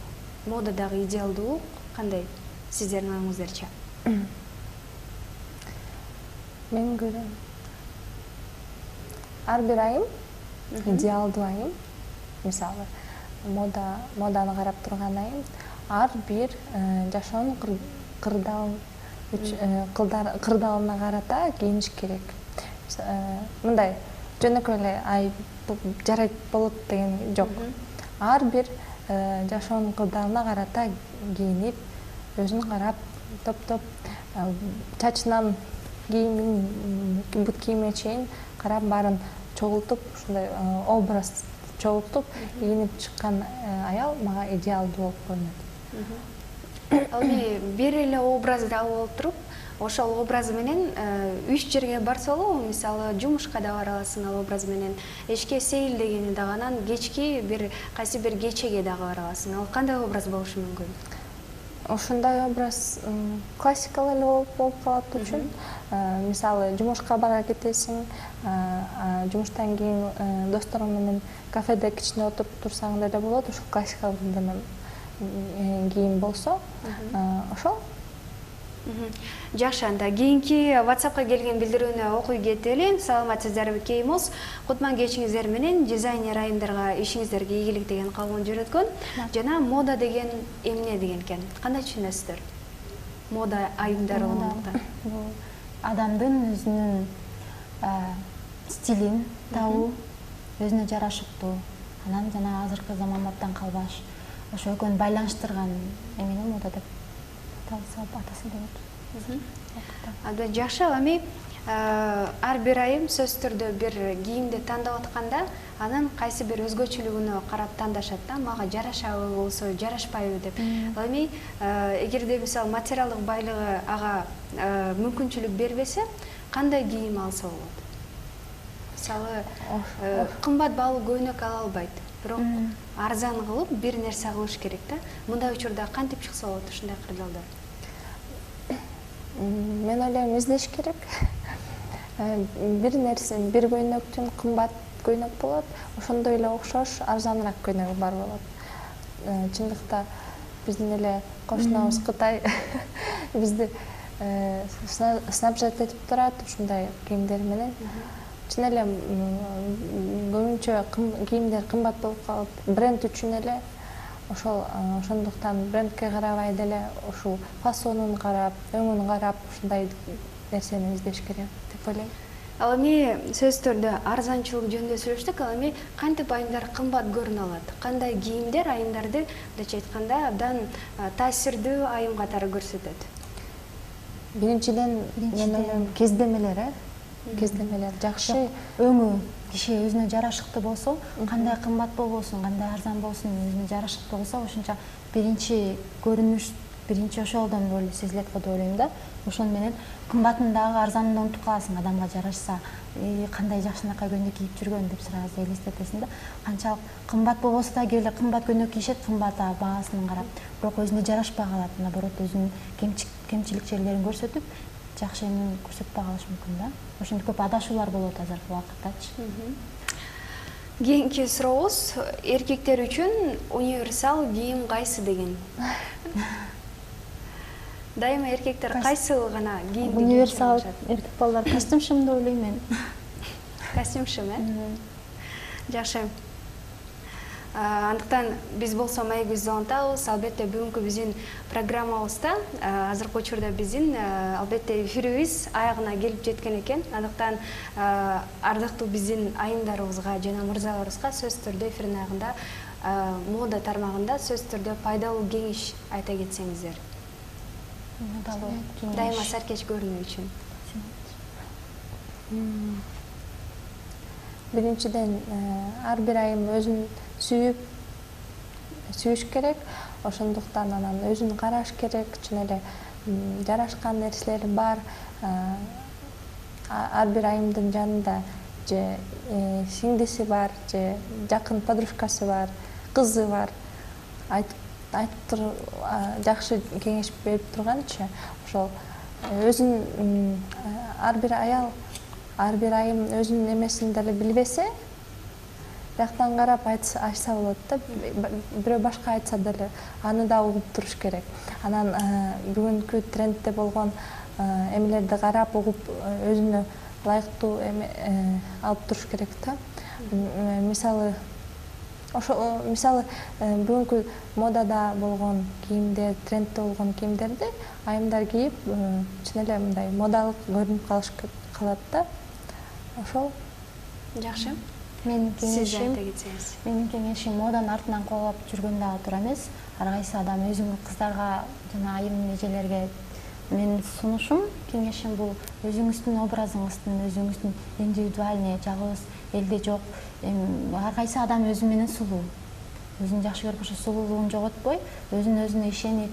Модадагы идеалдуулук кандай сиздердин оюңуздарча? Мен көрөм. Ар бир айым идеалдуу айым. Мисалы, моданы карап турган айым ар бир жашоонун кырдаалына карата кийиниш керек. Мындай жөнөкөй эле ай жарайт болот деген жок. Ар бир жашоонун кырдаалына карата кийинип, өзүн карап, топ чачынан кийимин, бут кийимине чейин карап баарын чогултуп, ушундай образ чогултуп кийинип чыккан аял мага идеалдуу болуп көрүнөт. Ал эми бир эле образды алып алып туруп, ошол образ менен 3 жерге барса болобу? Мисалы, жумушка да бара аласың ал образ менен, эшикке сейил дегени дагы, анан кечки бир кайсы бир кечеге дагы бара аласың. Ал кандай образ болушу мүмкүн? Ошондой образ классикалуу эле болуп калат үчүн. Мисалы, жумушка бара кетесиң, жумуштан кийин досторуң менен кафеде кичине отуруп турсаң деле болот. Ошол классикалык кийим болсо, ошол. Жакшы, анда кийинки WhatsAppка келген билдирүүнү окуй кетели. Саламатсыздарбы Кей Муз? Кутман кечиңиздер менен дизайнер айымдарга ишиңиздерге ийгилик деген калуун жөнөткөн. Жана мода деген эмне деген экен? Кандай түшүнөсүздөр? Мода айымдары болгондуктан. Бул адамдын өзүнүн стилин табуу, өзүнө жарашыктуу, анан жана азыркы заманбаптан калбаш, ошо экөөнү байланыштырган эмени мода деп атасы болот. Жакшы, ал эми ар бир айым сөзсүз түрдө бир кийимди тандап атканда, анын кайсы бир өзгөчөлүгүнө карап тандашат да, мага жарашабы болсо, жарашпайбы деп. Ал эми эгерде мисалы материалдык байлыгы ага мүмкүнчүлүк бербесе, кандай кийим алса болот? Мисалы, кымбат баалуу көйнөк ала албайт, бирок арзан кылып бир нерсе кылыш керек да. Мындай учурда кантип чыкса болот ушундай кырдаалдар? Мен ойлойм, издеш керек. Бир нерсе, бир көйнөктүн кымбат көйнөк болот, ошондой эле окшош арзаныраак көйнөгү бар болот. Чындыкта биздин эле кошунабыз Кытай бизди снабжать этип турат ушундай кийимдер менен. Чын эле көбүнчө кийимдер кымбат болуп калып, бренд үчүн эле ошондуктан брендке карабай деле ушул фасонун карап, өңүн карап ушундай нерсени издеш керек деп ойлойм. Ал эми сөзсүз түрдө арзанчылык жөнүндө сүйлөштүк. Ал эми кантип айымдар кымбат көрүнө алат? Кандай кийимдер айымдарды, мындайча айтканда, абдан таасирдүү айым катары көрсөтөт? Биринчиден мен ойлойм, кездемелер, кездемелер жакшы. Өңү киши өзүнө жарашыктуу болсо, кандай кымбат болбосун, кандай арзан болсун, өзүнө жарашыктуу болсо, ошончо биринчи көрүнүш, биринчи ошолдон эле сезилет го деп ойлойм да. Ошон менен кымбатын дагы арзанын унутуп каласың, адамга жарашса, кандай жакшынакай көйнөк кийип жүргөн деп сразу элестетесиң да. Канчалык кымбат болбосо да келе кымбат көйнөк кийишет, кымбат баасынан карап, бирок өзүнө жарашпай калат, наоборот өзүнүн кемчилик жерлерин көрсөтүп, жакшы эмнени көрсөтпөй калышы мүмкүн да. Ошондо көп адашуулар болот азыркы убакыттачы. Кийинки сурообуз, эркектер үчүн универсал кийим кайсы деген? Дайыма эркектер кайсыл гана кийимди кийип Универсал эркек балдар костюмшым деп ойлойм мен. Костюмшым, Жакшы. Андыктан биз болсо маегибизди улантабыз. Албетте бүгүнкү биздин программабызда азыркы учурда биздин албетте эфирибиз аягына келип жеткен экен. Андыктан ардактуу биздин айымдарыбызга жана мырзаларыбызга сөзсүз түрдө эфирдин аягында мода тармагында сөзсүз түрдө пайдалуу кеңеш айта кетсеңиздер. Дайыма саркеч көрүнүү үчүн. Биринчиден ар бир айым өзүн сүйүш керек, ошондуктан анан өзүн караш керек, чын эле жарашкан нерселери бар. Ар бир айымдын жанында же сиңдиси бар, же жакын подружкасы бар, кызы бар. Айтып жакшы кеңеш берип турганчы, ошол өзүн ар бир аял, ар бир айым өзүнүн эмесин деле билбесе, жактан карап айтса болот да, бирөө башка айтса деле аны да угуп туруш керек. Анан бүгүнкү трендте болгон эмелерди карап угуп өзүнө ылайыктуу алып туруш керек да. Мисалы бүгүнкү модада болгон кийимдер, трендте болгон кийимдерди айымдар кийип, чын эле мындай модалык көрүнүп калат да. Ошол. Жакшы. Менин Менин кеңешим моданын артынан коолап жүргөн дагы туура эмес. Ар кайсы адам өзүнүн кыздарга жана айым эжелерге менин сунушум, кеңешим бул өзүңүздүн образыңыздын, өзүңүздүн индивидуальный жагыбыз элде жок. Ар кайсы адам өзү менен сулуу. Өзүн жакшы көрүп, ошо сулуулугун жоготпой, өзүнө ишенип,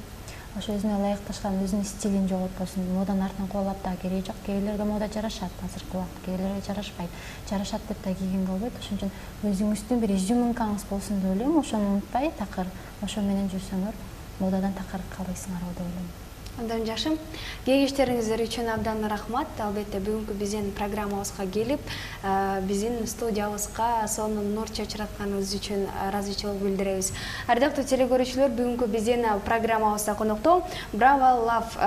ошо өзүнө ылайыкташкан өзүнүн стилин жоготпосун. Моданын артынан коолап да кереги жок. Кээ бирлерге мода жарашат, азыркы убакта кээ бирлерге жарашпайт. Жарашат деп да кийгенге болбойт. Ошон үчүн өзүңүздүн бир изюминкаңыз болсун деп ойлойм. Ошону унутпай, такыр ошо менен жүрсөңөр, модадан такыр калбайсыңар деп ойлойм. Андан жакшы. Кеңештериңиздер үчүн абдан рахмат. Албетте бүгүнкү биздин программабызга келип, биздин студиябызга сонун нур чачыратканыңыз үчүн ыраазычылык билдиребиз. Ардактуу телекөрүүчүлөр, бүгүнкү биздин программабызда коноктоо Brava Love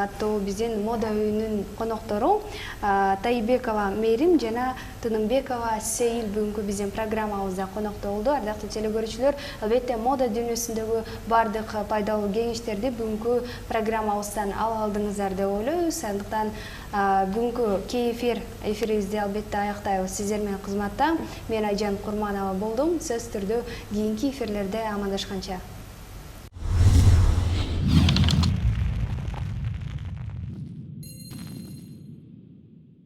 аттуу биздин мода үйүнүн коноктору Тайбекова Мерим жана Тынымбекова Сейил бүгүнкү биздин программабызда конокто болду. Ардактуу телекөрүүчүлөр, албетте мода дүйнөсүндөгү бардык пайдалуу кеңештерди бүгүнкү программабыздан ала алдыңыздар деп ойлойбуз. Андыктан бүгүнкү эфирибизди албетте аяктайбыз. Сиздер менен кызматта мен Айжан Курманова болдум. Сөзсүз түрдө кийинки эфирлерде амандашканча